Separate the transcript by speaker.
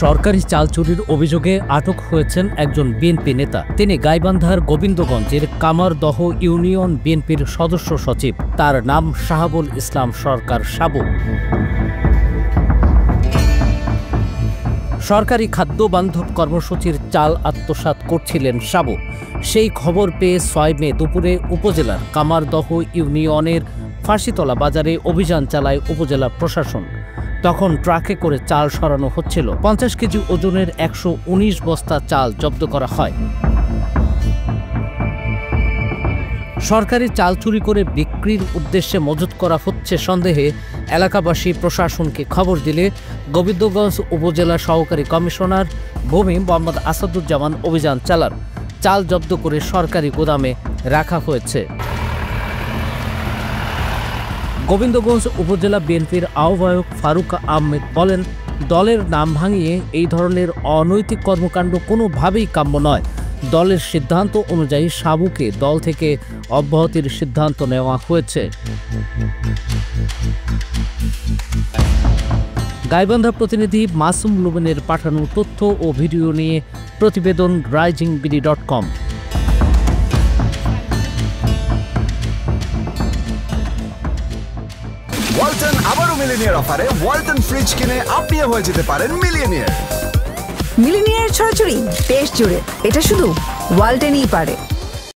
Speaker 1: সরকারি চাল চুরির অভিযোগে আটক হয়েছেন একজন বিএনপি নেতা। তিনি গাইবান্ধার গোবিন্দগঞ্জের কামারদহ ইউনিয়ন বিএনপির সদস্য সচিব। তার নাম শাহাবুল ইসলাম সরকার সাবু। সরকারি খাদ্য বান্ধব কর্মসূচির চাল আত্মসাৎ করছিলেন সাবু। সেই খবর পেয়ে ৬ মে দুপুরে উপজেলার কামারদহ ইউনিয়নের ফাঁসিতলা বাজারে অভিযান চালায় উপজেলা প্রশাসন। তখন ট্রাকে করে চাল সরানো হচ্ছিল। ৫০ কেজি ওজনের ১১৯ বস্তা চাল জব্দ করা হয়। সরকারি চাল চুরি করে বিক্রির উদ্দেশ্যে মজুত করা হচ্ছে সন্দেহে এলাকাবাসী প্রশাসনকে খবর দিলে গোবিন্দগঞ্জ উপজেলা সহকারী কমিশনার ভূমি মোহাম্মদ আসাদুজ্জামান অভিযান চালান। চাল জব্দ করে সরকারি গোদামে রাখা হয়েছে। গোবিন্দগঞ্জ উপজেলা বিএনপির আহ্বায়ক ফারুক আহমেদ বলেন, দলের নাম ভাঙিয়ে এই ধরনের অনৈতিক কর্মকাণ্ড কোনোভাবেই কাম্য নয়। দলের সিদ্ধান্ত অনুযায়ী সাবুকে দল থেকে অব্যাহতির সিদ্ধান্ত নেওয়া হয়েছে। গাইবান্ধা প্রতিনিধি মাসুম লুবেনের পাঠানো তথ্য ও ভিডিও নিয়ে প্রতিবেদন risingBD.com।
Speaker 2: ওয়ালটন আবারও মিলিনিয়ার অফারে ওয়ালটন ফ্রিজ কিনে আপনিও হয়ে যেতে পারেন মিলিয়নিয়ার।
Speaker 3: মিলিনিয়ার ছড়াছড়ি দেশ জুড়ে, এটা শুধু ওয়ালটনই পারে।